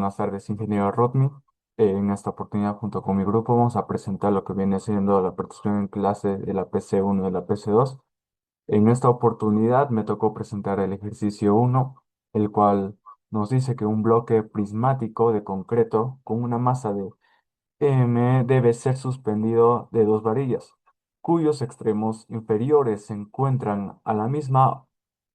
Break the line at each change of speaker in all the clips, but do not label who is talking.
buenas tardes, ingeniero Rodney. En esta oportunidad, junto con mi grupo, vamos a presentar lo que viene siendo la participación en clase de la PC1 y de la PC2. En esta oportunidad me tocó presentar el ejercicio 1, el cual nos dice que un bloque prismático de concreto con una masa de M debe ser suspendido de dos varillas, cuyos extremos inferiores se encuentran a la misma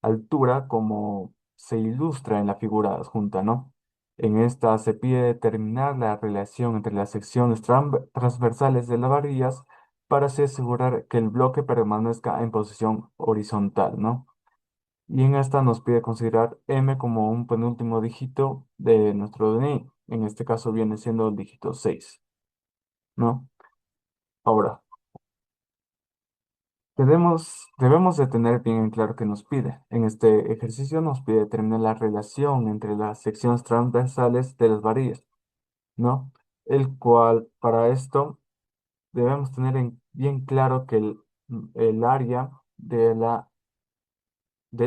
altura como se ilustra en la figura adjunta, ¿no? En esta se pide determinar la relación entre las secciones transversales de las varillas para así asegurar que el bloque permanezca en posición horizontal, ¿no? Y en esta nos pide considerar M como un penúltimo dígito de nuestro DNI. En este caso viene siendo el dígito 6, ¿no? Ahora, debemos de tener bien en claro qué nos pide. En este ejercicio nos pide determinar la relación entre las secciones transversales de las varillas, ¿no? El cual, para esto, debemos tener bien claro que el área del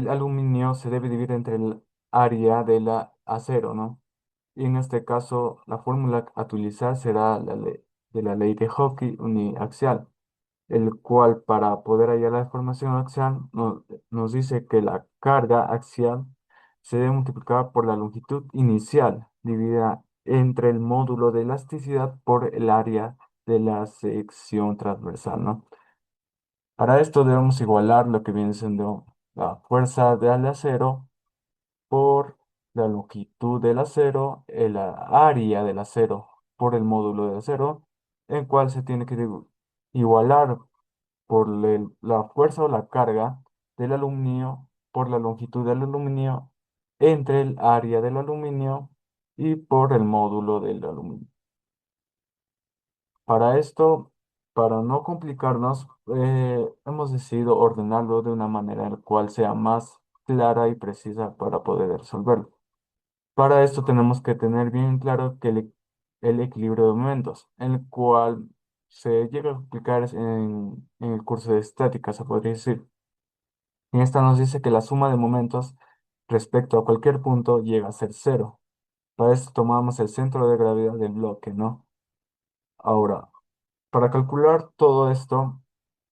aluminio se debe dividir entre el área del acero, ¿no? Y en este caso, la fórmula a utilizar será la ley de Hooke uniaxial, el cual para poder hallar la deformación axial nos dice que la carga axial se debe multiplicar por la longitud inicial dividida entre el módulo de elasticidad por el área de la sección transversal, ¿no? Para esto debemos igualar lo que viene siendo la fuerza del acero por la longitud del acero, el área del acero por el módulo del acero, en cual se tiene que igualar por la fuerza o la carga del aluminio por la longitud del aluminio entre el área del aluminio y por el módulo del aluminio. Para esto, para no complicarnos, hemos decidido ordenarlo de una manera en la cual sea más clara y precisa para poder resolverlo. Para esto tenemos que tener bien claro que el equilibrio de momentos, en el cual se llega a aplicar en el curso de estática, se podría decir. En esta nos dice que la suma de momentos respecto a cualquier punto llega a ser cero. Para esto tomamos el centro de gravedad del bloque, ¿no? Ahora, para calcular todo esto,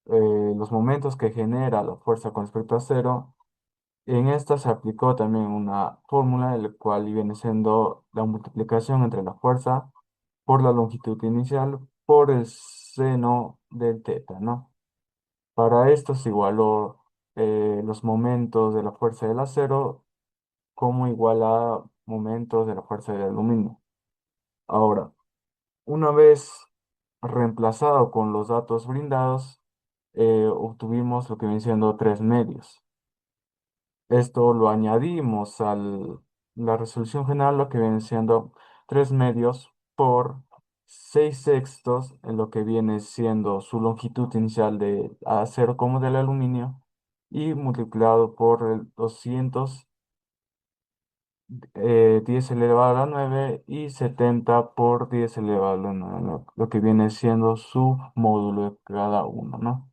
los momentos que genera la fuerza con respecto a cero, en esta se aplicó también una fórmula, el cual viene siendo la multiplicación entre la fuerza por la longitud inicial por el seno del teta, ¿no? Para esto se igualó los momentos de la fuerza del acero como igual a momentos de la fuerza del aluminio. Ahora, una vez reemplazado con los datos brindados, obtuvimos lo que viene siendo 3 medios. Esto lo añadimos a la resolución general, lo que viene siendo 3 medios por 6 sextos en lo que viene siendo su longitud inicial de acero como del aluminio y multiplicado por el 200 10 elevado a la 9 y 70 por 10 elevado a la 9, lo que viene siendo su módulo de cada uno, ¿no?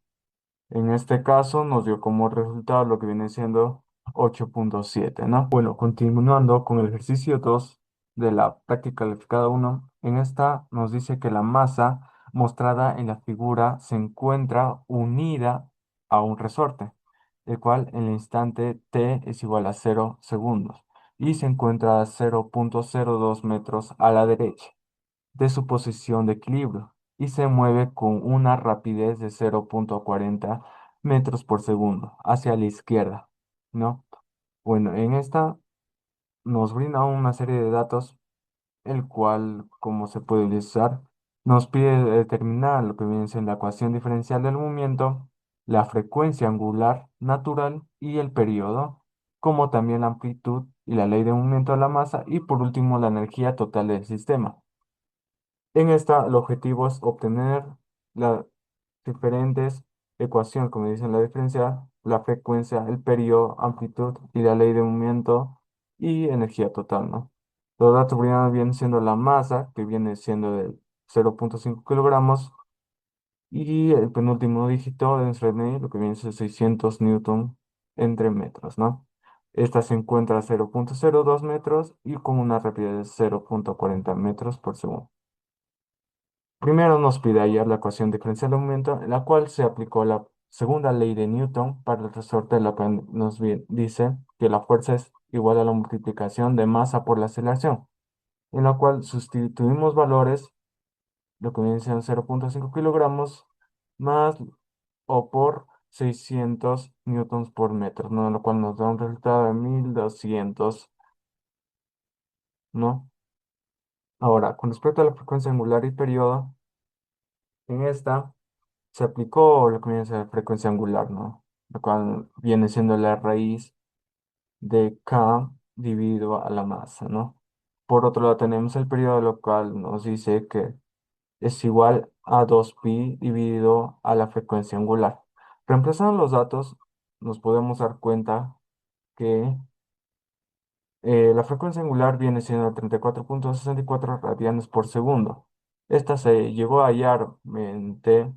En este caso nos dio como resultado lo que viene siendo 8,7, ¿no? Bueno, continuando con el ejercicio 2 de la práctica calificada 1, en esta nos dice que la masa mostrada en la figura se encuentra unida a un resorte, el cual en el instante t es igual a 0 segundos y se encuentra a 0,02 metros a la derecha de su posición de equilibrio y se mueve con una rapidez de 0,40 metros por segundo hacia la izquierda, ¿no? Bueno, en esta nos brinda una serie de datos, el cual, como se puede utilizar, nos pide determinar lo que viene siendo la ecuación diferencial del movimiento, la frecuencia angular natural y el periodo, como también la amplitud y la ley de movimiento de la masa y por último la energía total del sistema. En esta, el objetivo es obtener las diferentes ecuaciones, como dicen la diferencia, la frecuencia, el periodo, amplitud y la ley de movimiento y energía total, ¿no? Los datos brindados vienen siendo la masa, que viene siendo de 0,5 kilogramos, y el penúltimo dígito de nuestro DNI, lo que viene siendo 600 newton entre metros, ¿no? Esta se encuentra a 0,02 metros y con una rapidez de 0,40 metros por segundo. Primero nos pide hallar la ecuación diferencial de momento, en la cual se aplicó la segunda ley de Newton para el resorte, la cual dice que la fuerza es igual a la multiplicación de masa por la aceleración, en la cual sustituimos valores, lo que viene siendo 0,5 kilogramos más o por 600 newtons por metro, ¿no? Lo cual nos da un resultado de 1200, ¿no? Ahora, con respecto a la frecuencia angular y periodo, en esta se aplicó lo que viene a ser frecuencia angular, ¿no? Lo cual viene siendo la raíz de K dividido a la masa, ¿no? Por otro lado tenemos el periodo, lo cual nos dice que es igual a 2pi dividido a la frecuencia angular. Reemplazando los datos, nos podemos dar cuenta que la frecuencia angular viene siendo 34,64 radianes por segundo. Esta se llegó a hallar mediante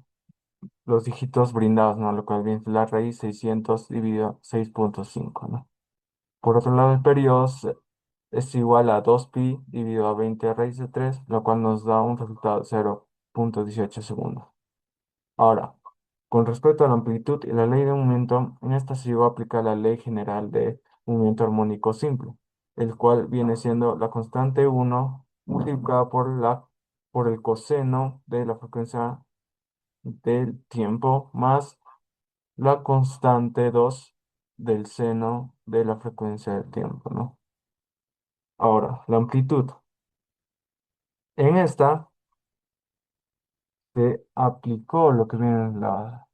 los dígitos brindados, ¿no? Lo cual viene la raíz 600 dividido 6,5, ¿no? Por otro lado, el periodo es igual a 2pi dividido a 20 raíz de 3, lo cual nos da un resultado de 0,18 segundos. Ahora, con respecto a la amplitud y la ley de momento, en esta se llegó a aplicar la ley general de movimiento armónico simple, el cual viene siendo la constante 1 multiplicada por el coseno de la frecuencia del tiempo más la constante 2 del seno de la frecuencia del tiempo, ¿no? Ahora, la amplitud. En esta se aplicó lo que viene en la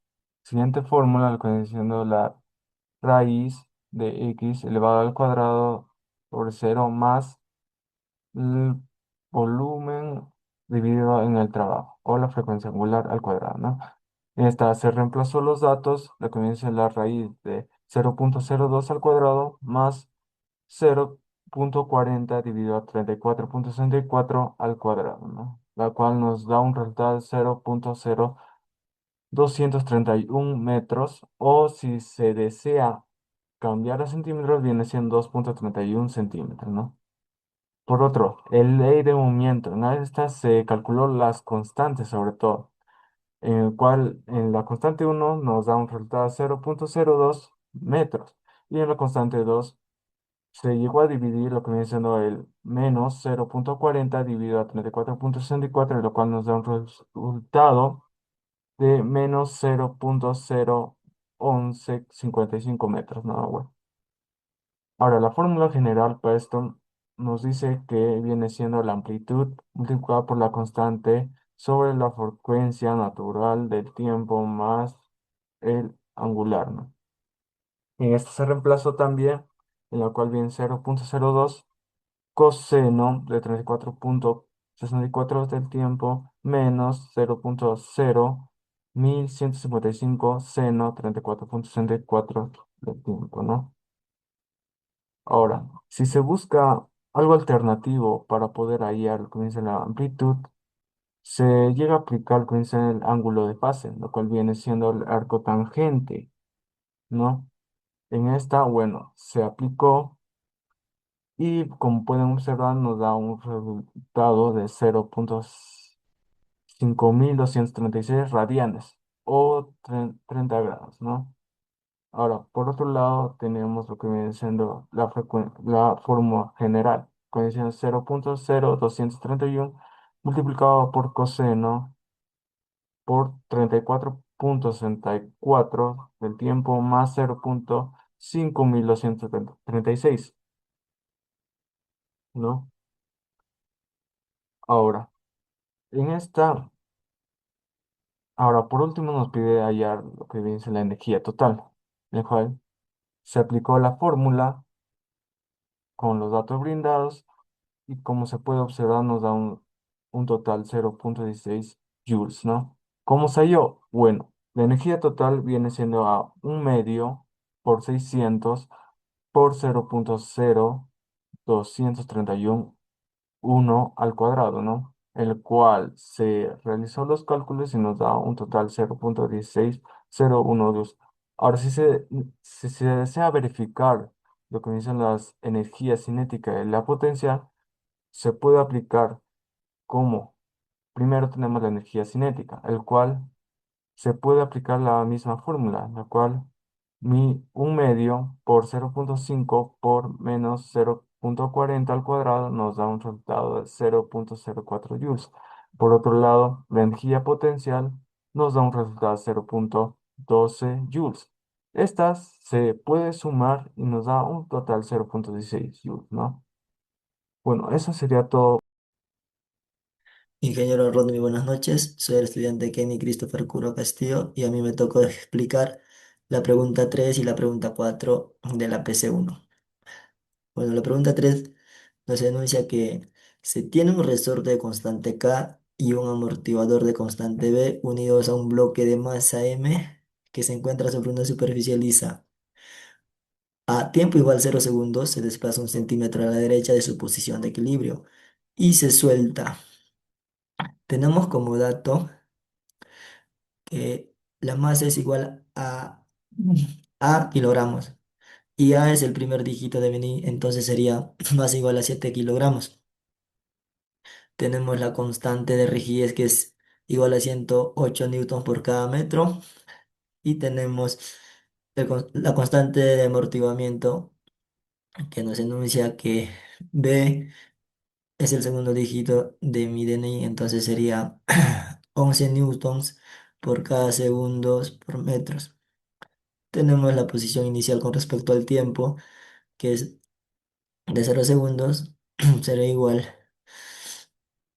siguiente fórmula, lo que viene siendo la raíz de x elevado al cuadrado sobre cero más el volumen dividido en el trabajo, o la frecuencia angular al cuadrado, ¿no? En esta se reemplazó los datos, lo que viene siendo la raíz de 0,02 al cuadrado más 0,40 dividido a 34,64 al cuadrado, ¿no? La cual nos da un resultado de 0,0231 metros, o si se desea cambiar a centímetros, viene siendo 2,31 centímetros, ¿no? Por otro, el ley de movimiento, en esta se calculó las constantes sobre todo, en el cual en la constante 1 nos da un resultado de 0,02 metros, y en la constante 2 se llegó a dividir lo que viene siendo el menos 0,40 dividido a 34,64, lo cual nos da un resultado de menos 0,01155 metros, ¿no? Bueno. Ahora, la fórmula general para esto nos dice que viene siendo la amplitud multiplicada por la constante sobre la frecuencia natural del tiempo más el angular, ¿no? En este se reemplazó también, en la cual viene 0,02 coseno de 34,64 del tiempo menos 0,01155 seno 34,64 del tiempo, ¿no? Ahora, si se busca algo alternativo para poder hallar lo que dice la amplitud, se llega a aplicar lo que dice el ángulo de fase, lo cual viene siendo el arco tangente, ¿no? En esta, bueno, se aplicó y como pueden observar nos da un resultado de 0,5236 radianes o 30 grados, ¿no? Ahora, por otro lado, tenemos lo que viene siendo la fórmula general, que viene siendo 0,0231 multiplicado por coseno por 34,64 del tiempo más 0,5236, ¿no? Ahora, en esta, ahora por último nos pide hallar lo que viene siendo la energía total, en el cual se aplicó la fórmula con los datos brindados. Y como se puede observar, nos da un total 0,16 joules, ¿no? ¿Cómo se halló? Bueno, la energía total viene siendo a un medio por 600 por 0,0231 al cuadrado, ¿no? El cual se realizó los cálculos y nos da un total 0,16012. Ahora, si se desea verificar lo que dicen las energías cinéticas y la potencia, se puede aplicar como, primero tenemos la energía cinética, el cual se puede aplicar la misma fórmula, la cual un medio por 0,5 por menos 0,40 al cuadrado nos da un resultado de 0,04 joules. Por otro lado, la energía potencial nos da un resultado de 0,12 joules. Estas se puede sumar y nos da un total 0,16 joules, ¿no? Bueno, eso sería todo.
Ingeniero Rodney, buenas noches. Soy el estudiante Kenny Christopher Curo Castillo y a mí me tocó explicar la pregunta 3 y la pregunta 4 de la PC1. Bueno, la pregunta 3 nos enuncia que se tiene un resorte de constante K y un amortiguador de constante B unidos a un bloque de masa M que se encuentra sobre una superficie lisa. A tiempo igual 0 segundos se desplaza 1 centímetro a la derecha de su posición de equilibrio y se suelta. Tenemos como dato que la masa es igual a kilogramos y A es el primer dígito de Beni, entonces sería masa igual a 7 kilogramos. Tenemos la constante de rigidez que es igual a 108 newtons por cada metro y tenemos la constante de amortiguamiento que nos enuncia que B es el segundo dígito de mi DNI, entonces sería 11 newtons por cada segundos por metros. Tenemos la posición inicial con respecto al tiempo, que es de 0 segundos, será igual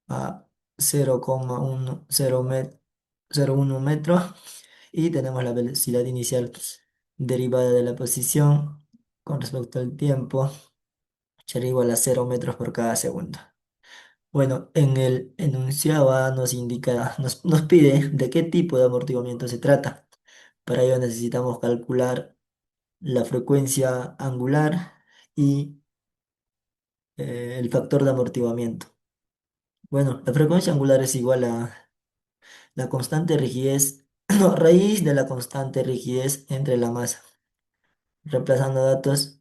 a 0,1 metro. Y tenemos la velocidad inicial derivada de la posición con respecto al tiempo, será igual a 0 metros por cada segundo. Bueno, en el enunciado A nos indica, nos pide de qué tipo de amortiguamiento se trata. Para ello necesitamos calcular la frecuencia angular y el factor de amortiguamiento. Bueno, la frecuencia angular es igual a la constante rigidez, no, raíz de la constante rigidez entre la masa. Reemplazando datos,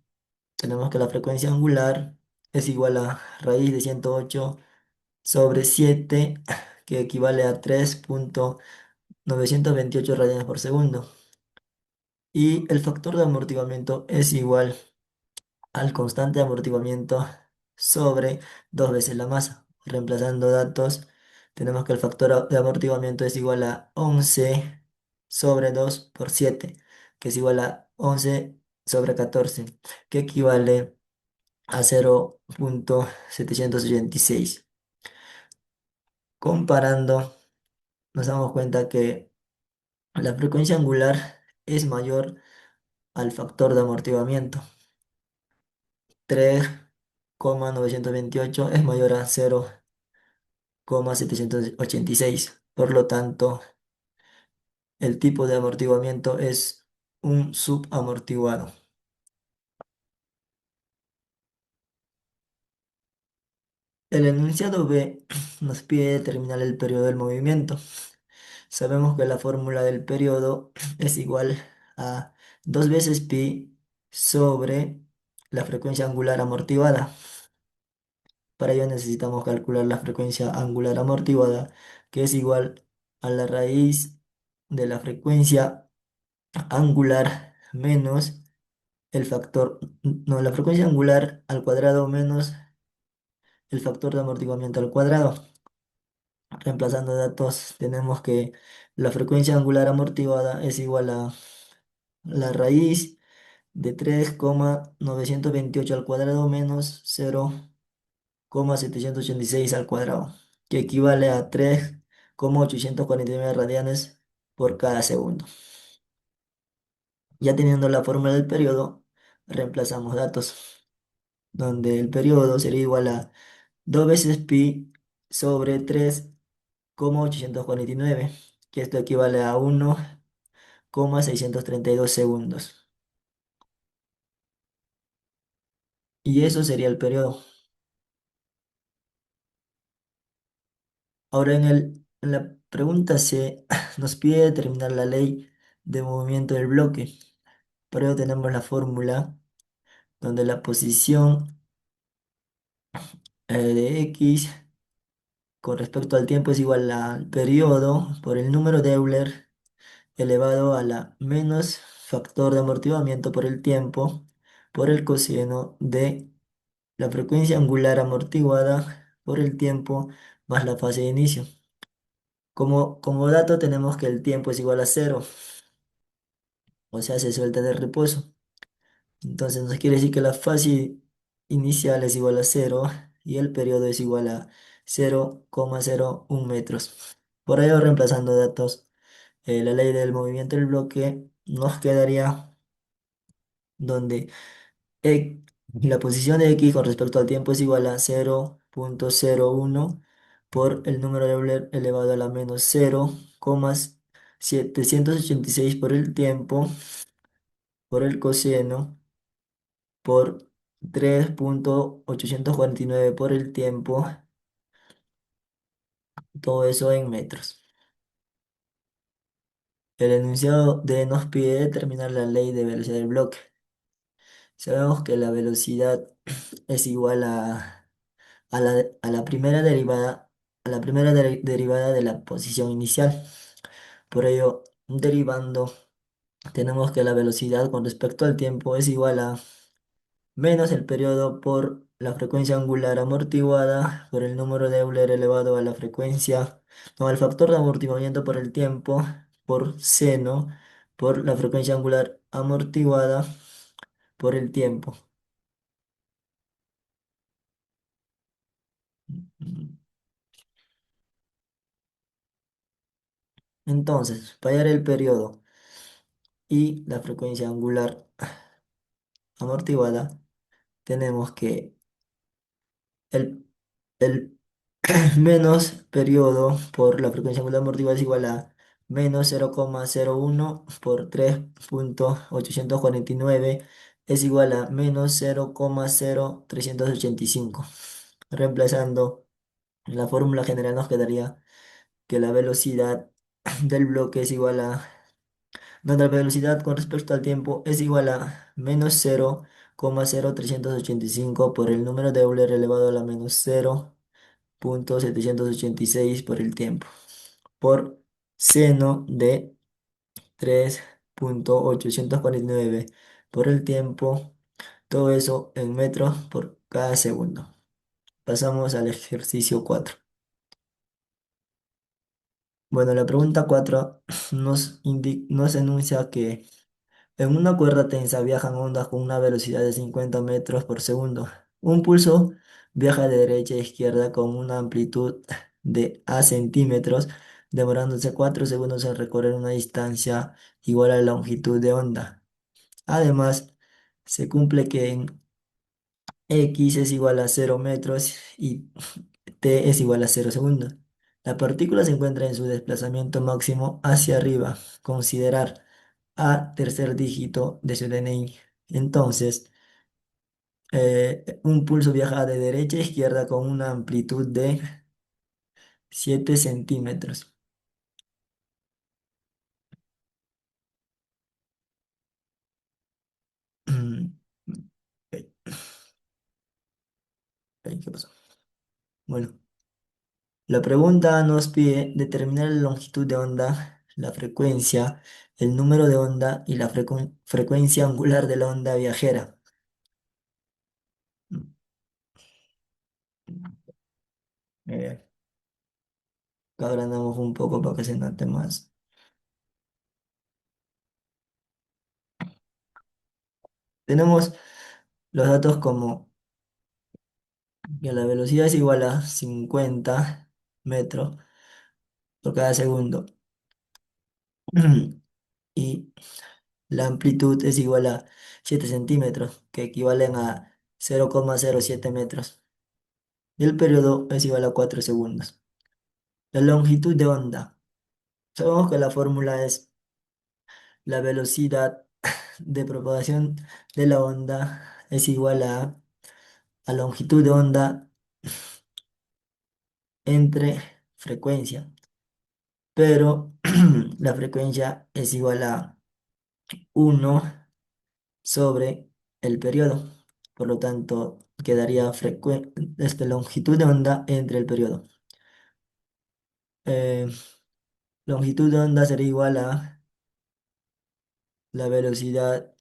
tenemos que la frecuencia angular es igual a raíz de 108 sobre 7, que equivale a 3,928 radianes por segundo. Y el factor de amortiguamiento es igual al constante de amortiguamiento sobre dos veces la masa. Reemplazando datos, tenemos que el factor de amortiguamiento es igual a 11 sobre 2 por 7, que es igual a 11 sobre 14, que equivale a 0,786. Comparando, nos damos cuenta que la frecuencia angular es mayor al factor de amortiguamiento. 3,928 es mayor a 0,786. Por lo tanto, el tipo de amortiguamiento es un subamortiguado. El enunciado B nos pide determinar el periodo del movimiento. Sabemos que la fórmula del periodo es igual a 2 veces pi sobre la frecuencia angular amortiguada. Para ello necesitamos calcular la frecuencia angular amortiguada, que es igual a la raíz de la frecuencia angular menos el factor, no, la frecuencia angular al cuadrado menos el factor de amortiguamiento al cuadrado. Reemplazando datos, tenemos que la frecuencia angular amortiguada es igual a la raíz de 3,928 al cuadrado menos 0,786 al cuadrado, que equivale a 3,849 radianes por cada segundo. Ya teniendo la fórmula del periodo, reemplazamos datos, donde el periodo sería igual a 2 veces pi sobre 3,849, que esto equivale a 1,632 segundos. Y eso sería el periodo. Ahora en la pregunta C nos pide determinar la ley de movimiento del bloque. Para ello tenemos la fórmula donde la posición de X con respecto al tiempo es igual al periodo por el número de Euler elevado a la menos factor de amortiguamiento por el tiempo por el coseno de la frecuencia angular amortiguada por el tiempo más la fase de inicio. Como dato tenemos que el tiempo es igual a cero, o sea, se suelta de reposo. Entonces nos quiere decir que la fase inicial es igual a cero y el periodo es igual a 0,01 metros. Por ello, reemplazando datos, la ley del movimiento del bloque nos quedaría donde la posición de X con respecto al tiempo es igual a 0,01 por el número de Euler elevado a la menos 0,786 por el tiempo, por el coseno, por 3,849 por el tiempo, todo eso en metros. El enunciado D nos pide determinar la ley de velocidad del bloque. Sabemos que la velocidad es igual a la primera derivada, derivada de la posición inicial. Por ello, derivando, tenemos que la velocidad con respecto al tiempo es igual a menos el periodo por la frecuencia angular amortiguada por el número de Euler elevado a la frecuencia, no, al factor de amortiguamiento por el tiempo, por seno, por la frecuencia angular amortiguada por el tiempo. Entonces, para hallar el periodo y la frecuencia angular amortiguada, tenemos que el, el menos periodo por la frecuencia angular amortiguada es igual a menos 0,01 por 3,849 es igual a menos 0,0385. Reemplazando en la fórmula general nos quedaría que la velocidad del bloque es igual a donde la velocidad con respecto al tiempo es igual a menos 0,0385 por el número de Euler elevado a la menos 0,786 por el tiempo, por seno de 3,849 por el tiempo, todo eso en metros por cada segundo. Pasamos al ejercicio 4. Bueno, la pregunta 4 nos enuncia que en una cuerda tensa viajan ondas con una velocidad de 50 metros por segundo. Un pulso viaja de derecha a izquierda con una amplitud de A centímetros, demorándose 4 segundos en recorrer una distancia igual a la longitud de onda. Además, se cumple que en X es igual a 0 metros y T es igual a 0 segundos. La partícula se encuentra en su desplazamiento máximo hacia arriba. Considerar a tercer dígito de su DNI. Entonces, un pulso viaja de derecha a izquierda con una amplitud de 7 centímetros. Ok, ok, ¿qué pasó? Bueno, la pregunta nos pide determinar la longitud de onda, la frecuencia, el número de onda y la frecuencia angular de la onda viajera. Eh, Acá agrandamos un poco para que se note más. Tenemos los datos como que la velocidad es igual a 50 metros por cada segundo y la amplitud es igual a 7 centímetros, que equivalen a 0,07 metros. Y el periodo es igual a 4 segundos. La longitud de onda. Sabemos que la fórmula es la velocidad de propagación de la onda es igual a longitud de onda entre frecuencia, pero la frecuencia es igual a 1 sobre el periodo. Por lo tanto, quedaría longitud de onda entre el periodo. Eh, Longitud de onda sería igual a la velocidad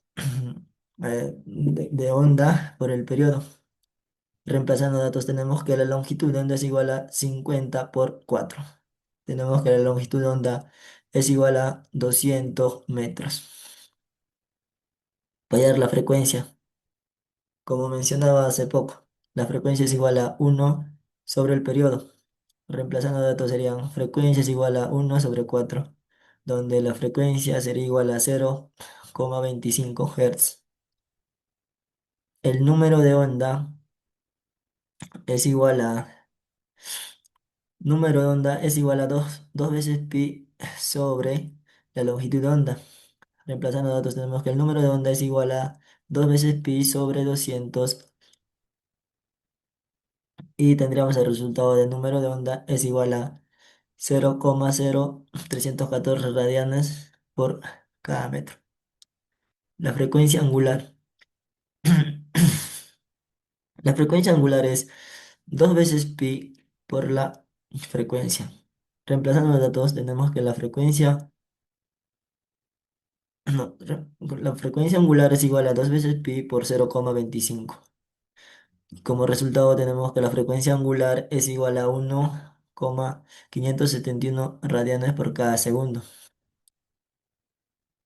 de onda por el periodo. Reemplazando datos tenemos que la longitud de onda es igual a 50 por 4. Tenemos que la longitud de onda es igual a 200 metros. Voy a dar la frecuencia. Como mencionaba hace poco, la frecuencia es igual a 1 sobre el periodo. Reemplazando datos serían frecuencia es igual a 1 sobre 4, donde la frecuencia sería igual a 0,25 Hz. El número de onda es igual a número de onda es igual a dos veces pi sobre la longitud de onda. Reemplazando datos tenemos que el número de onda es igual a 2 veces pi sobre 200 y tendríamos el resultado del número de onda es igual a 0,0314 radianes por cada metro. La frecuencia angular. La frecuencia angular es 2 veces pi por la frecuencia. Reemplazando los datos tenemos que la frecuencia no, la frecuencia angular es igual a 2 veces pi por 0,25. Como resultado tenemos que la frecuencia angular es igual a 1,571 radianes por cada segundo.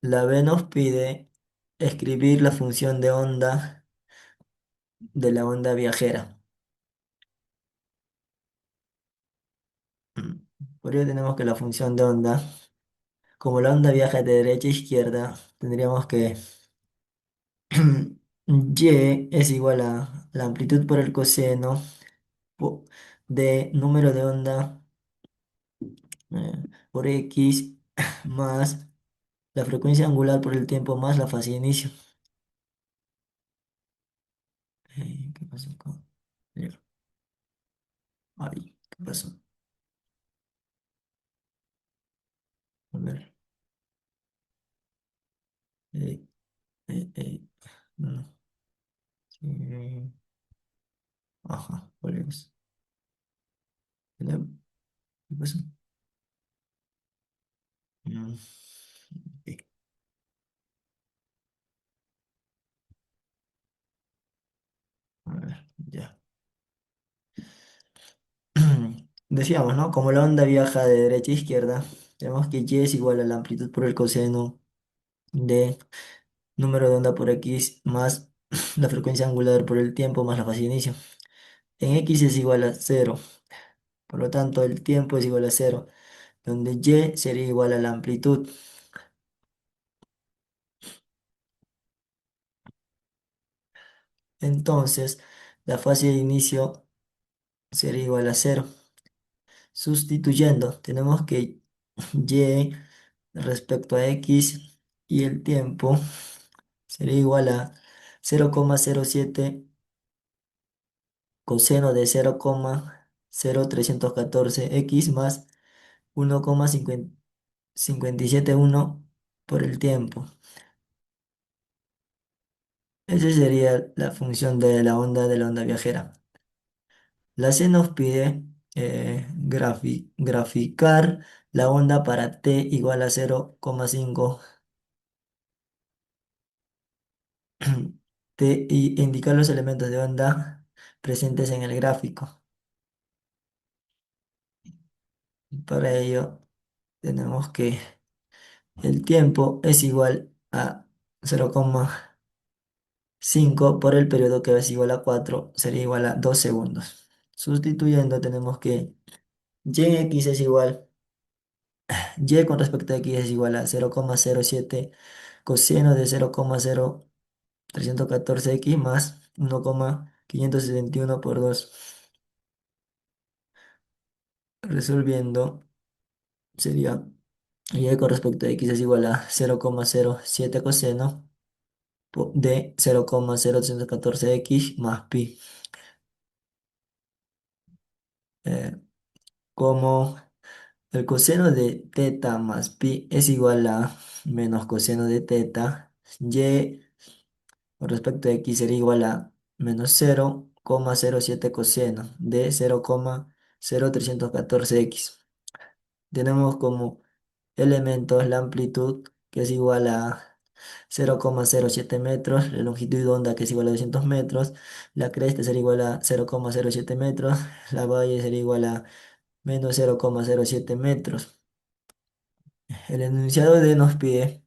La B nos pide escribir la función de onda de la onda viajera. Mm. Por ello tenemos que la función de onda, como la onda viaja de derecha a izquierda, tendríamos que y es igual a la amplitud por el coseno de número de onda por x más la frecuencia angular por el tiempo más la fase de inicio. ¿Qué pasó con? Ay, ¿qué pasó? A ver. eh, no, sí, ajá, por eso. ¿Qué pasó? Mm, ok, a ver, ya. Decíamos, ¿no? Como la onda viaja de derecha a izquierda, tenemos que y es igual a la amplitud por el coseno de número de onda por x más la frecuencia angular por el tiempo más la fase de inicio. En x es igual a cero, por lo tanto el tiempo es igual a cero, donde y sería igual a la amplitud. Entonces, la fase de inicio sería igual a cero. Sustituyendo, tenemos que y respecto a x y el tiempo sería igual a 0,07 coseno de 0,0314 x más 1,571 por el tiempo. Esa sería la función de la onda viajera. La C nos pide graficar la onda para t igual a 0,5 y indicar los elementos de onda presentes en el gráfico. Para ello tenemos que el tiempo es igual a 0,5 por el periodo que es igual a 4, sería igual a 2 segundos. Sustituyendo tenemos que y en x es igual, y con respecto a x es igual a 0,07 coseno de 0,0314 x más 1,571 por 2. Resolviendo sería y con respecto a x es igual a 0,07 coseno de 0,0314 x más pi. Eh, Como el coseno de teta más pi es igual a menos coseno de teta, y con respecto a x sería igual a menos 0,07 coseno de 0,0314x. Tenemos como elementos la amplitud, que es igual a 0,07 metros, la longitud de onda, que es igual a 200 metros, la cresta sería igual a 0,07 metros, la valle sería igual a menos 0,07 metros. El enunciado D nos pide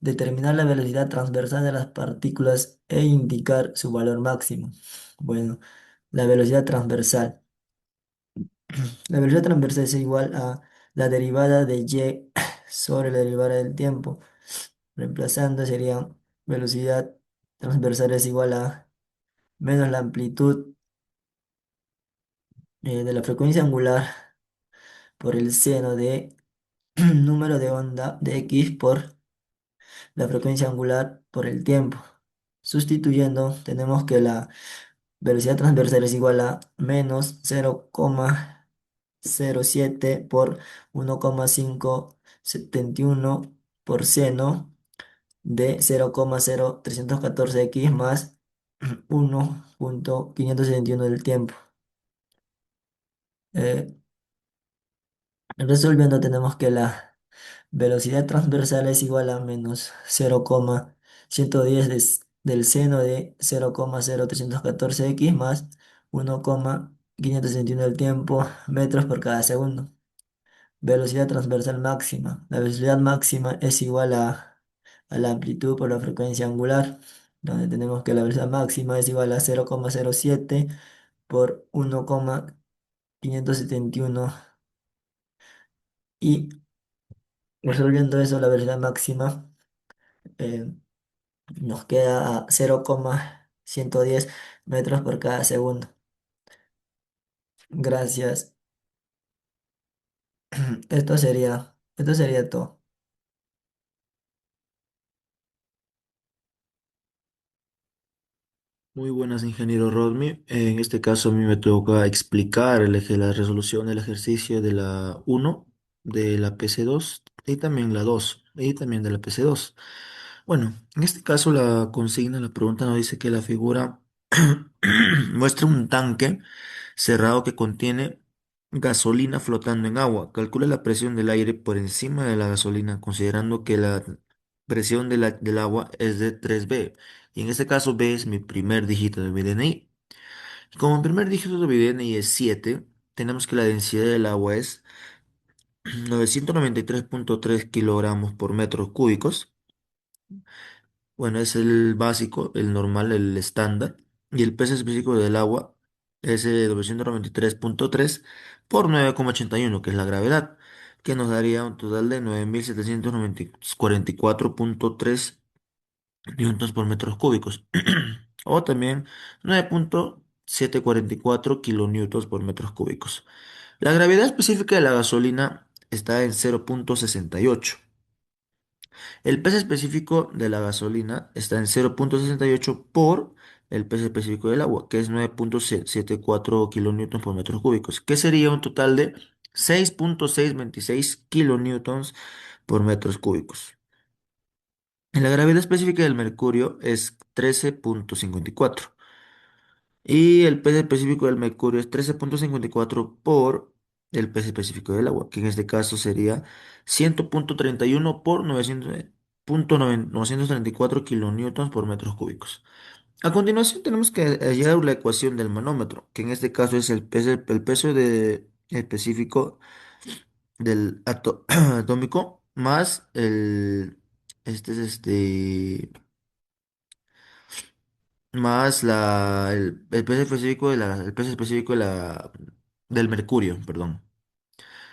determinar la velocidad transversal de las partículas e indicar su valor máximo. Bueno, la velocidad transversal. La velocidad transversal es igual a la derivada de y sobre la derivada del tiempo. Reemplazando sería velocidad transversal es igual a menos la amplitud de la frecuencia angular por el seno de número de onda de x por la frecuencia angular por el tiempo. Sustituyendo, tenemos que la velocidad transversal es igual a menos 0,07 por 1,571 por seno de 0,0314x más 1,571 del tiempo. Eh, Resolviendo tenemos que la velocidad transversal es igual a menos 0,110 del seno de 0,0314x más 1,571 del tiempo metros por cada segundo. Velocidad transversal máxima. La velocidad máxima es igual a la amplitud por la frecuencia angular, donde tenemos que la velocidad máxima es igual a 0,07 por 1,571 y resolviendo eso la velocidad máxima eh, nos queda a 0,110 metros por cada segundo. Gracias. Esto sería todo.
Muy buenas, ingeniero Rodmi. En este caso a mí me toca explicar la resolución del ejercicio de la uno, de la PC2 y también la 2 y también de la PC2. Bueno, en este caso la consigna, la pregunta nos dice que la figura muestra un tanque cerrado que contiene gasolina flotando en agua. Calcula la presión del aire por encima de la gasolina, considerando que la presión del agua es de 3 B. Y en este caso B es mi primer dígito de mi DNI. Como el primer dígito de mi DNI es 7, tenemos que la densidad del agua es 993,3 kilogramos por metros cúbicos. Bueno, es el básico, el normal, el estándar. Y el peso específico del agua es 993,3 por 9,81, que es la gravedad, que nos daría un total de 9.744,3 newtons por metros cúbicos. O también 9,744 kilonewtons por metros cúbicos. La gravedad específica de la gasolina está en 0,68. El peso específico de la gasolina está en 0,68 por el peso específico del agua, que es 9,74 kilonewtons por metros cúbicos, que sería un total de 6,626 kilonewtons por metros cúbicos. La gravedad específica del mercurio es 13,54 y el peso específico del mercurio es 13,54 por el peso específico del agua, que en este caso sería 100,31 por 900,934 kilonewtons por metros cúbicos. A continuación tenemos que hallar la ecuación del manómetro, que en este caso es el peso específico del atómico más este es más el peso específico del mercurio, perdón,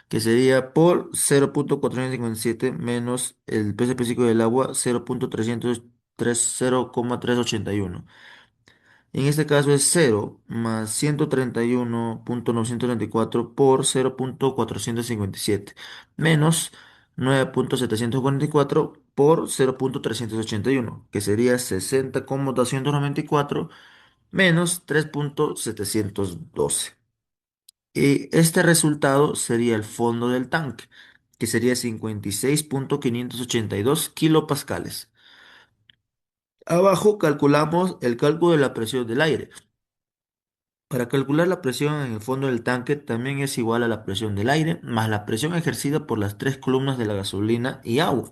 que sería por 0,457 menos el peso específico del agua 0,381. En este caso es 0 más 131,934 por 0,457 menos 9,744 por 0,381, que sería 60,294 menos 3,712. Y este resultado sería el fondo del tanque, que sería 56,582 kilopascales. Abajo calculamos el cálculo de la presión del aire. Para calcular la presión en el fondo del tanque también es igual a la presión del aire más la presión ejercida por las tres columnas de la gasolina y agua.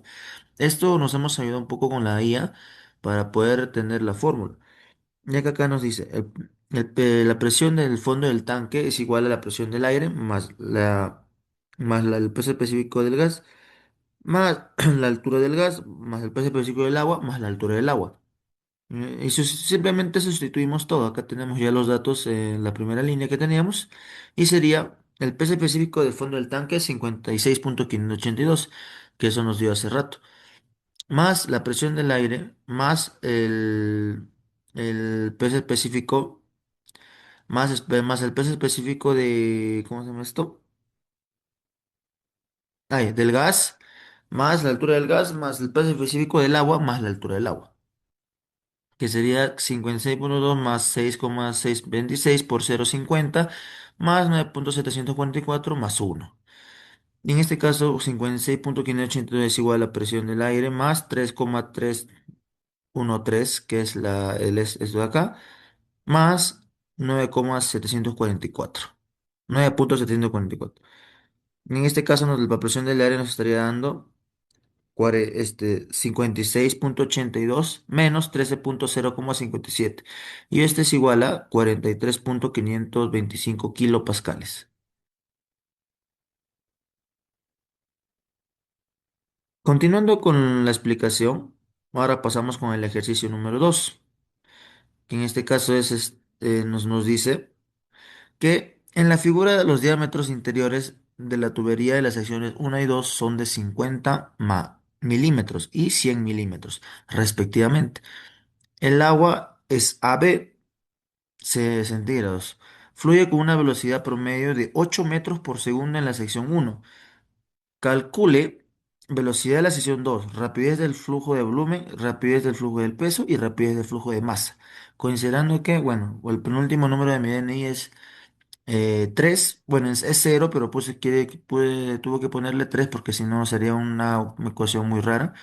Esto nos hemos ayudado un poco con la IA para poder tener la fórmula. Ya que acá nos dice, la presión del fondo del tanque es igual a la presión del aire el peso específico del gas, más la altura del gas, más el peso específico del agua, más la altura del agua. Y simplemente sustituimos todo. Acá tenemos ya los datos en la primera línea que teníamos. Y sería el peso específico del fondo del tanque 56,582, que eso nos dio hace rato. Más la presión del aire, más el peso específico, más el peso específico de, ¿cómo se llama esto? Ay, del gas, más la altura del gas, más el peso específico del agua, más la altura del agua, que sería 56,2 más 6,626 por 0,50 más 9,744 más uno. Y en este caso, 56,582 es igual a la presión del aire más 3,313, que es esto de acá, más 9,744. 9,744. En este caso, la presión del aire nos estaría dando 56,82 menos 13,0,57. Y este es igual a 43,525 kilopascales. Continuando con la explicación, ahora pasamos con el ejercicio número 2, que en este caso nos dice que en la figura los diámetros interiores de la tubería de las secciones 1 y 2 son de 50 milímetros y 100 milímetros, respectivamente. El agua es AB centígrados. Fluye con una velocidad promedio de 8 metros por segundo en la sección 1. Calcule velocidad de la sección 2, rapidez del flujo de volumen, rapidez del flujo del peso y rapidez del flujo de masa. Considerando que, bueno, el penúltimo número de mi DNI es 3, bueno, es 0, pero tuvo que ponerle 3 porque si no sería una ecuación muy rara.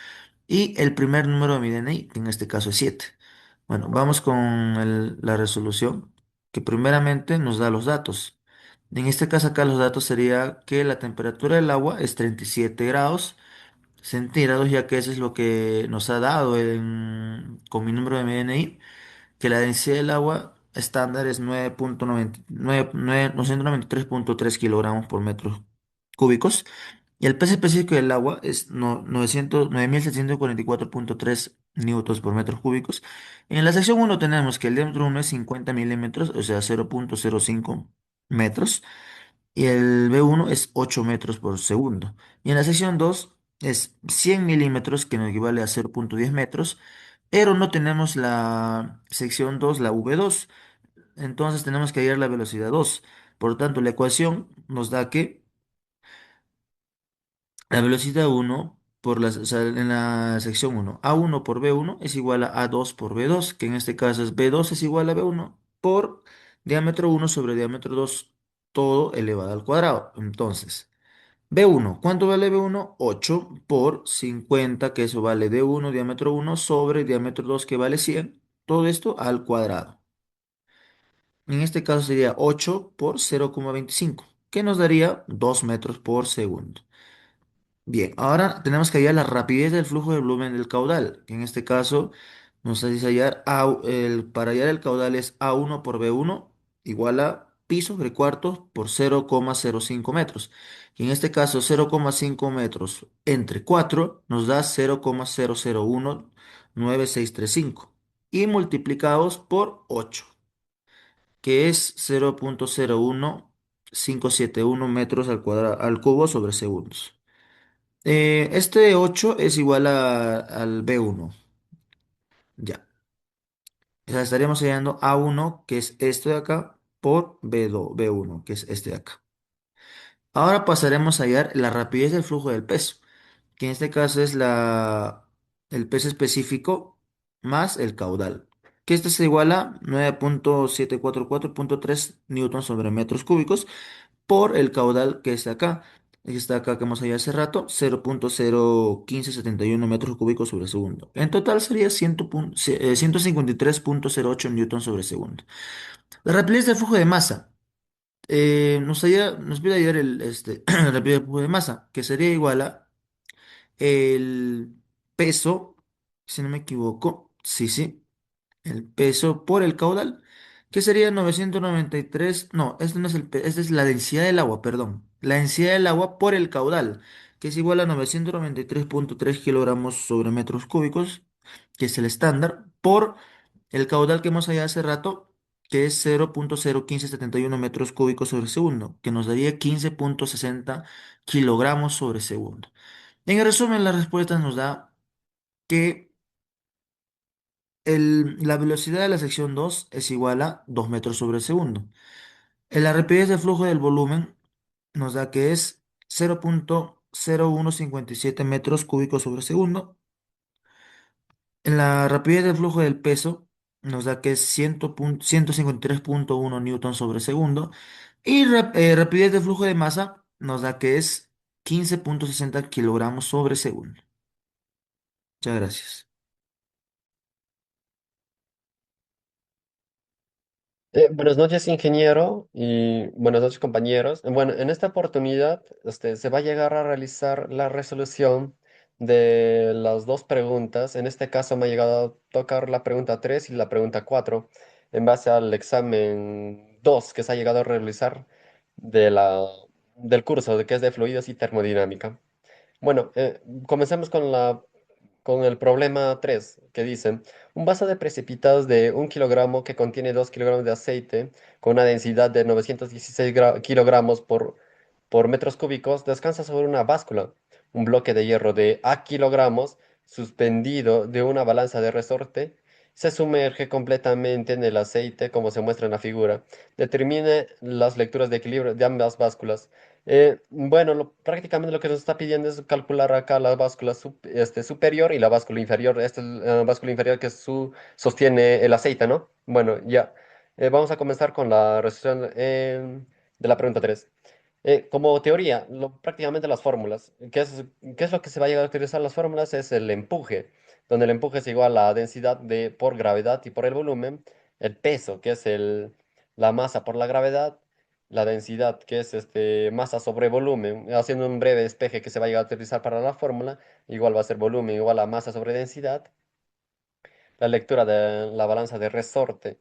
Y el primer número de mi DNI, que en este caso es 7. Bueno, vamos con la resolución, que primeramente nos da los datos. En este caso acá los datos sería que la temperatura del agua es 37 grados centígrados, ya que eso es lo que nos ha dado con mi número de mi DNI, que la densidad del agua estándar es 993,3 kilogramos por metros cúbicos. Y el peso específico del agua es 9.744,3 newtons por metros cúbicos. En la sección uno tenemos que el diámetro 1 es 50 milímetros, o sea, 0,05 metros. Y el B1 es 8 metros por segundo. Y en la sección 2 es 100 milímetros, que nos equivale a 0,10 metros. Pero no tenemos la sección 2, la V2. Entonces tenemos que hallar la velocidad 2. Por lo tanto, la ecuación nos da que la velocidad uno o sea, en la sección uno, A1 por B1 es igual a A2 por B2, que en este caso es B2 es igual a B1 por diámetro uno sobre diámetro 2 todo elevado al cuadrado. Entonces, B1, ¿cuánto vale B1? 8 por 50, que eso vale D1, diámetro uno sobre diámetro 2 que vale 100, todo esto al cuadrado. En este caso sería 8 por 0,25, que nos daría 2 metros por segundo. Bien, ahora tenemos que hallar la rapidez del flujo de volumen del caudal, que en este caso nos dice para hallar el caudal es A1 por B1 igual a pi sobre cuartos por 0,05 metros. Y en este caso 0,5 metros entre 4 nos da 0,001965 y multiplicados por 8, que es 0,01571 metros al cubo sobre segundos. Este 8 es igual al B1. Ya. O sea, estaríamos hallando A1, que es esto de acá, por B2, B1, que es este de acá. Ahora pasaremos a hallar la rapidez del flujo del peso, que en este caso es el peso específico más el caudal, que este se iguala a 9,744,3 newtons sobre metros cúbicos por el caudal que es de acá. Está acá que hemos allá hace rato, 0.01571 metros cúbicos sobre segundo. En total sería 153.08 newtons sobre segundo. La rapidez del flujo de masa. Nos pide hallar la rapidez del flujo de masa, que sería igual a el peso, si no me equivoco, sí, el peso por el caudal, que sería 993, no, este no es esta es la densidad del agua, perdón, la densidad del agua por el caudal, que es igual a 993.3 kilogramos sobre metros cúbicos, que es el estándar, por el caudal que hemos hallado hace rato, que es 0.01571 metros cúbicos sobre segundo, que nos daría 15.60 kilogramos sobre segundo. En resumen, la respuesta nos da que la velocidad de la sección 2 es igual a 2 metros sobre segundo. En la rapidez de flujo del volumen nos da que es 0.0157 metros cúbicos sobre segundo. En la rapidez de flujo del peso nos da que es 153.1 newton sobre segundo. Y rapidez de flujo de masa nos da que es 15.60 kilogramos sobre segundo. Muchas gracias.
Buenas noches, ingeniero, y buenas noches, compañeros. Bueno, en esta oportunidad, se va a llegar a realizar la resolución de las dos preguntas. En este caso me ha llegado a tocar la pregunta 3 y la pregunta 4 en base al examen 2 que se ha llegado a realizar de del curso de que es de fluidos y termodinámica. Bueno, comencemos con el problema 3 que dice, un vaso de precipitados de 1 kilogramo que contiene 2 kilogramos de aceite con una densidad de 916 kilogramos por metros cúbicos descansa sobre una báscula, un bloque de hierro de A kilogramos suspendido de una balanza de resorte. Se sumerge completamente en el aceite como se muestra en la figura. Determine las lecturas de equilibrio de ambas básculas. Bueno, prácticamente lo que nos está pidiendo es calcular acá la báscula superior y la báscula inferior. Esta es la báscula inferior que sostiene el aceite, ¿no? Bueno, ya. Vamos a comenzar con la resolución de la pregunta 3. Como teoría, prácticamente las fórmulas. ¿Qué es lo que se va a llegar a utilizar las fórmulas? Es el empuje, donde el empuje es igual a la densidad por gravedad y por el volumen, el peso, que es la masa por la gravedad, la densidad, que es masa sobre volumen, haciendo un breve despeje que se va a llegar a utilizar para la fórmula, igual va a ser volumen igual a masa sobre densidad, la lectura de la balanza de resorte,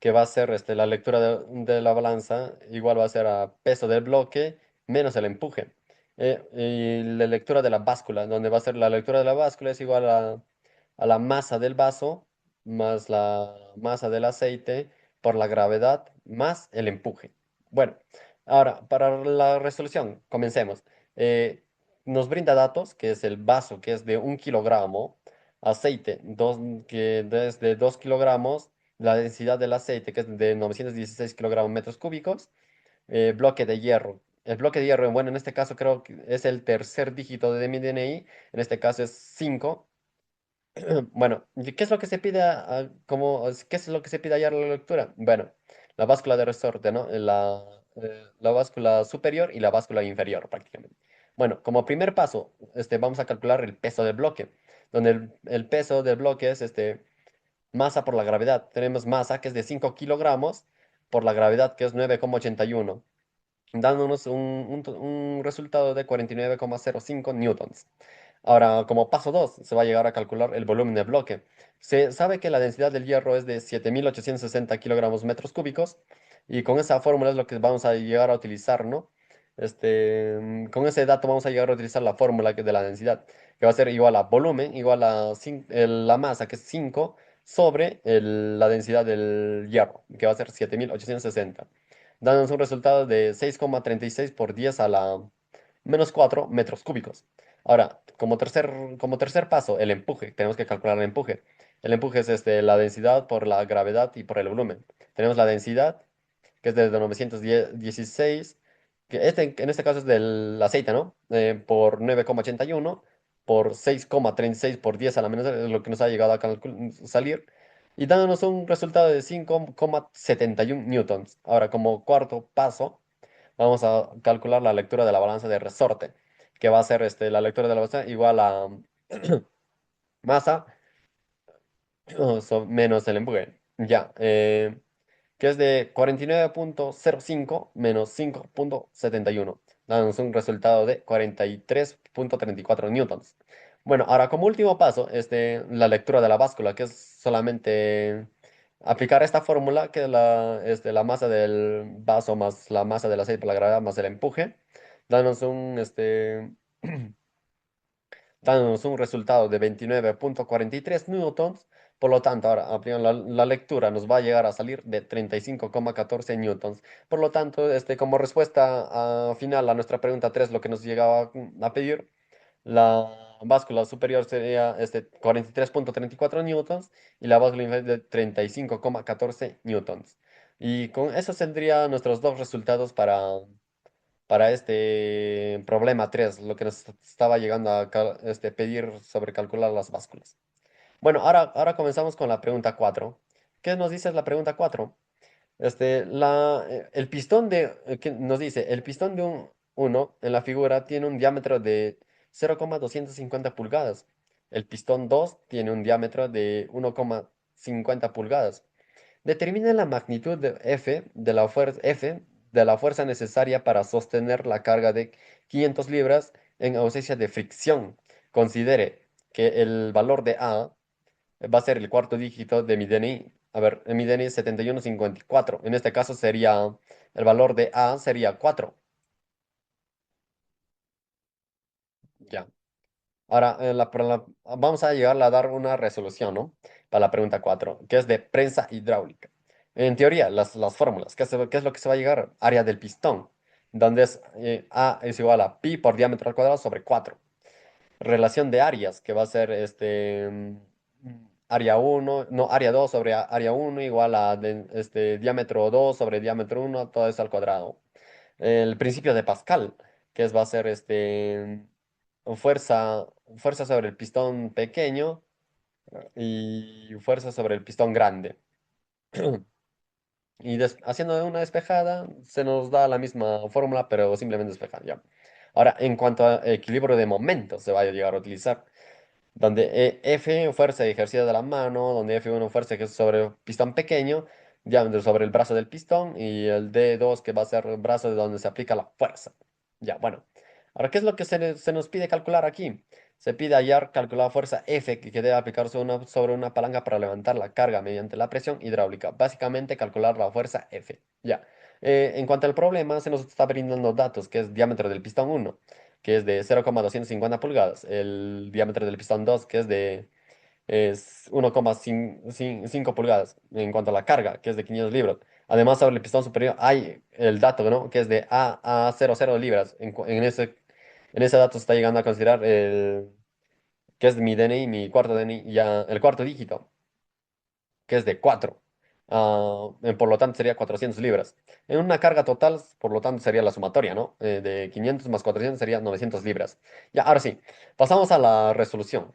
que va a ser la lectura de la balanza, igual va a ser a peso del bloque menos el empuje. Y la lectura de la báscula, donde va a ser la lectura de la báscula es igual a la masa del vaso más la masa del aceite por la gravedad más el empuje. Bueno, ahora para la resolución, comencemos. Eh, Nos brinda datos, que es el vaso, que es de 1 kilogramo, aceite, que es de 2 kilogramos, la densidad del aceite, que es de 916 kilogramos metros cúbicos, bloque de hierro. El bloque de hierro, bueno, en este caso creo que es el tercer dígito de mi DNI, en este caso es 5. Bueno, ¿y qué es lo que se pide qué es lo que se pide allá en la lectura? Bueno, la báscula de resorte, ¿no? La báscula superior y la báscula inferior, prácticamente. Bueno, como primer paso, vamos a calcular el peso del bloque, donde el peso del bloque es masa por la gravedad. Tenemos masa que es de 5 kilogramos por la gravedad que es 9,81, dándonos un resultado de 49,05 newtons. Ahora, como paso 2 se va a llegar a calcular el volumen del bloque. Se sabe que la densidad del hierro es de 7.860 kilogramos metros cúbicos y con esa fórmula es lo que vamos a llegar a utilizar, ¿no? Con ese dato vamos a llegar a utilizar la fórmula de la densidad, que va a ser igual a volumen, igual a la masa, que es 5 sobre la densidad del hierro, que va a ser 7.860, dándonos un resultado de 6,36 por 10 a la -4 metros cúbicos. Ahora, como tercer paso, el empuje. Tenemos que calcular el empuje. El empuje es la densidad por la gravedad y por el volumen. Tenemos la densidad, que es de 916, que en este caso es del aceite, ¿no? Por 9,81, por 6,36 por 10 a la menos, es lo que nos ha llegado a salir, y dándonos un resultado de 5,71 newtons. Ahora, como cuarto paso, vamos a calcular la lectura de la balanza de resorte, que va a ser la lectura de la balanza igual a masa menos el empuje. Ya, que es de 49,05 menos 5,71, dándonos un resultado de 43,34 newtons. Bueno, ahora como último paso, la lectura de la báscula, que es solamente aplicar esta fórmula, que es la masa del vaso más la masa del aceite por la gravedad más el empuje, dándonos dándonos un resultado de 29,43 newtons. Por lo tanto, ahora aplicando la lectura nos va a llegar a salir de 35,14 newtons. Por lo tanto, como respuesta final a nuestra pregunta 3 lo que nos llegaba a pedir, la báscula superior sería 43,34 newtons y la báscula inferior de 35,14 newtons. Y con eso tendría nuestros dos resultados para este problema 3 lo que nos estaba llegando a pedir sobre calcular las básculas. Bueno, ahora comenzamos con la pregunta 4. ¿Qué nos dice la pregunta 4? El pistón que nos dice, el pistón de un 1 en la figura tiene un diámetro de 0,250 pulgadas. El pistón 2 tiene un diámetro de 1,50 pulgadas. Determina la magnitud de F de la fuerza necesaria para sostener la carga de 500 libras en ausencia de fricción. Considere que el valor de A va a ser el cuarto dígito de mi DNI. A ver, en mi DNI es 7154. En este caso sería, el valor de A sería 4. Ya. Ahora, vamos a llegar a dar una resolución, ¿no? Para la pregunta 4, que es de prensa hidráulica. En teoría, las fórmulas, ¿qué es lo que se va a llegar? Área del pistón, donde A es igual a pi por diámetro al cuadrado sobre 4. Relación de áreas, que va a ser área uno no, área 2 sobre área uno igual a diámetro 2 sobre diámetro uno todo eso al cuadrado. El principio de Pascal, va a ser fuerza, fuerza sobre el pistón pequeño y fuerza sobre el pistón grande. Y haciendo una despejada, se nos da la misma fórmula, pero simplemente despejada, ya. Ahora, en cuanto a equilibrio de momentos, se va a llegar a utilizar donde F fuerza ejercida de la mano, donde F1 fuerza que es sobre el pistón pequeño, diámetro sobre el brazo del pistón, y el D2 que va a ser el brazo de donde se aplica la fuerza. Ya, bueno. Ahora, ¿qué es lo que se nos pide calcular aquí? Se pide hallar calcular fuerza F que debe aplicarse sobre una palanca para levantar la carga mediante la presión hidráulica. Básicamente, calcular la fuerza F. Ya. En cuanto al problema, se nos está brindando datos, que es diámetro del pistón uno que es de 0,250 pulgadas. El diámetro del pistón 2 que es 1,5 pulgadas. En cuanto a la carga, que es de 500 libras. Además, sobre el pistón superior hay el dato, ¿no? Que es de a 00 libras. En ese dato se está llegando a considerar que es mi DNI, mi cuarto DNI, ya el cuarto dígito que es de 4. Por lo tanto, sería 400 libras. En una carga total, por lo tanto, sería la sumatoria, ¿no? De 500 más 400 sería 900 libras. Ya, ahora sí, pasamos a la resolución.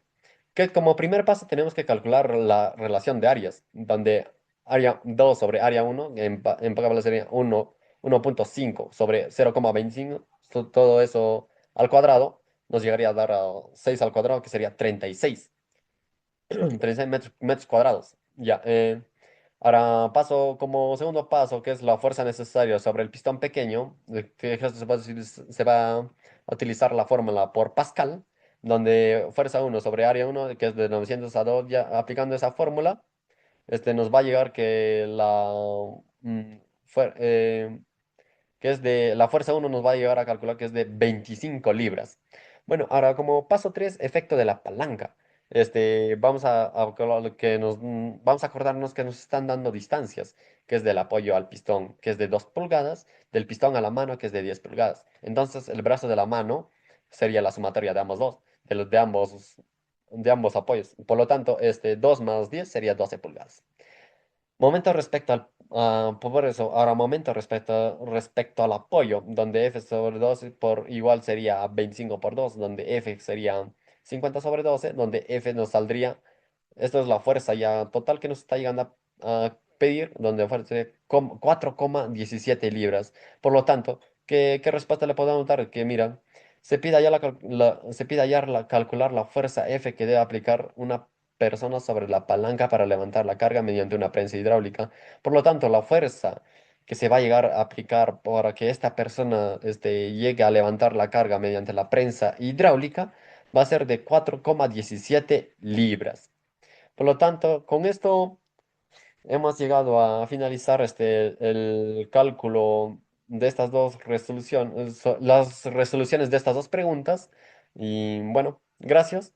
Que como primer paso tenemos que calcular la relación de áreas, donde área 2 sobre área uno en pagable sería 1,5 sobre 0,25, todo eso al cuadrado, nos llegaría a dar a 6 al cuadrado, que sería 36. 36 metros cuadrados. Ya. Ahora paso como segundo paso, que es la fuerza necesaria sobre el pistón pequeño, que se va a utilizar la fórmula por Pascal, donde fuerza uno sobre área uno que es de 900 a 2 ya aplicando esa fórmula, nos va a llegar que mm, fuer- eh, que es de la fuerza uno nos va a llegar a calcular que es de 25 libras. Bueno, ahora como paso 3 efecto de la palanca. Vamos a acordarnos que nos están dando distancias, que es del apoyo al pistón, que es de 2 pulgadas, del pistón a la mano, que es de 10 pulgadas. Entonces, el brazo de la mano sería la sumatoria de ambos dos, de ambos apoyos. Por lo tanto, 2 más 10 sería 12 pulgadas. Momento respecto por eso, ahora momento respecto al apoyo, donde F sobre 12 por igual sería 25 por 2 donde F sería 50 sobre 12 donde F nos saldría, esto es la fuerza ya total que nos está llegando a pedir, donde fuerza 4,17 libras. Por lo tanto, ¿qué respuesta le podemos dar? Que mira, se pide hallar calcular la fuerza F que debe aplicar una persona sobre la palanca para levantar la carga mediante una prensa hidráulica. Por lo tanto, la fuerza que se va a llegar a aplicar para que esta persona llegue a levantar la carga mediante la prensa hidráulica va a ser de 4,17 libras. Por lo tanto, con esto hemos llegado a finalizar el cálculo de estas dos resoluciones, las resoluciones de estas dos preguntas. Y bueno, gracias.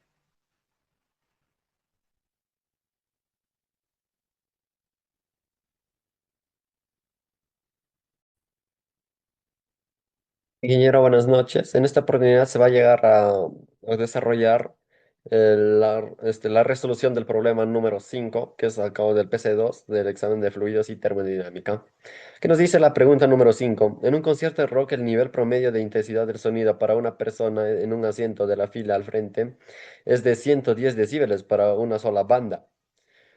Ingeniero, buenas noches. En esta oportunidad se va a llegar a desarrollar la resolución del problema número 5, que es a cabo del PC2 del examen de fluidos y termodinámica, que nos dice la pregunta número 5. En un concierto de rock, el nivel promedio de intensidad del sonido para una persona en un asiento de la fila al frente es de 110 decibeles para una sola banda.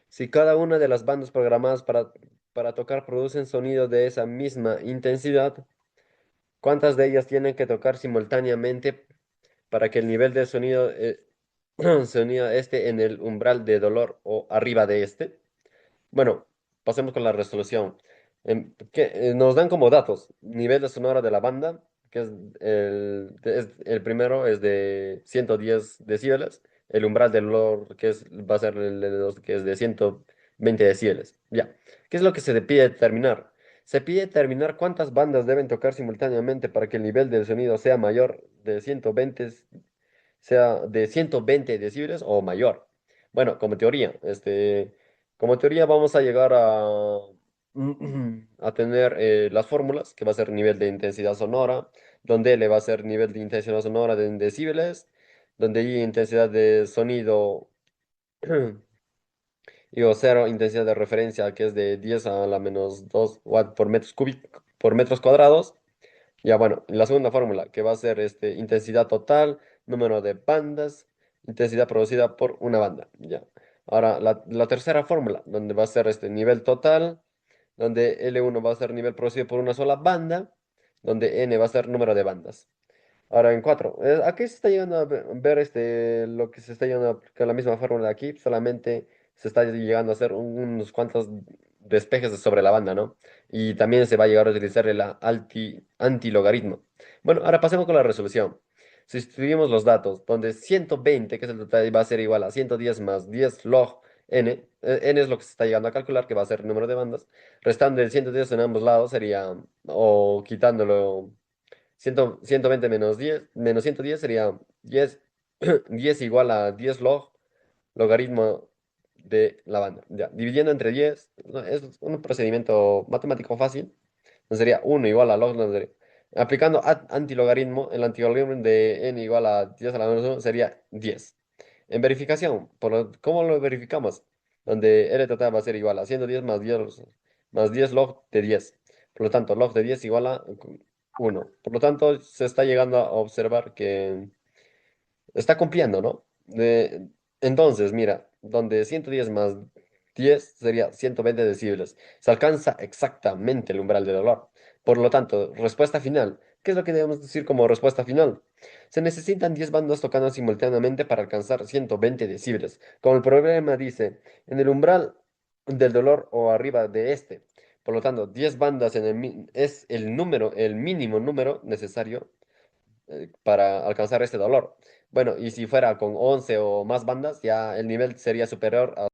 Si cada una de las bandas programadas para tocar producen sonido de esa misma intensidad, ¿cuántas de ellas tienen que tocar simultáneamente para que el nivel de sonido, sonido esté en el umbral de dolor o arriba de este? Bueno, pasemos con la resolución. Nos dan como datos, nivel de sonora de la banda, que el primero es de 110 decibeles, el umbral del dolor, va a ser el de dos, que es de 120 decibeles. Ya. ¿Qué es lo que se pide determinar? Se pide determinar cuántas bandas deben tocar simultáneamente para que el nivel del sonido sea mayor de 120, sea de 120 decibeles o mayor. Bueno, como teoría vamos a llegar a tener las fórmulas, que va a ser nivel de intensidad sonora, donde L va a ser nivel de intensidad sonora en decibeles, donde I intensidad de sonido, y o cero intensidad de referencia, que es de 10 a la menos 2 watt por metros cúbicos, por metros cuadrados. Ya bueno, la segunda fórmula, que va a ser intensidad total, número de bandas, intensidad producida por una banda. Ya. Ahora, la tercera fórmula, donde va a ser este nivel total, donde L1 va a ser nivel producido por una sola banda, donde N va a ser número de bandas. Ahora en 4, aquí se está llegando a ver lo que se está llegando a aplicar la misma fórmula de aquí, solamente se está llegando a hacer unos cuantos despejes sobre la banda, ¿no? Y también se va a llegar a utilizar el antilogaritmo. Bueno, ahora pasemos con la resolución. Si Sustituimos los datos, donde 120, que es el total, va a ser igual a 110 más 10 log n. N es lo que se está llegando a calcular, que va a ser el número de bandas. Restando el 110 en ambos lados sería, o quitándolo 120 menos 110 sería 10, 10 igual a 10 logaritmo de la banda. Ya, dividiendo entre 10, no, es un procedimiento matemático fácil. Entonces sería 1 igual a log, no, aplicando antilogaritmo, el antilogaritmo de n igual a 10 a la menos 1 sería 10. En verificación, ¿cómo lo verificamos? Donde r total va a ser igual a 110 más 10 log de 10. Por lo tanto, log de 10 igual a 1. Por lo tanto, se está llegando a observar que está cumpliendo, ¿no? Entonces, mira, donde 110 más 10 sería 120 decibeles. Se alcanza exactamente el umbral de dolor. Por lo tanto, respuesta final. ¿Qué es lo que debemos decir como respuesta final? Se necesitan 10 bandas tocando simultáneamente para alcanzar 120 decibeles. Como el problema dice, en el umbral del dolor o arriba de este. Por lo tanto, 10 bandas es el mínimo número necesario para alcanzar este dolor. Bueno, y si fuera con 11 o más bandas, ya el nivel sería superior a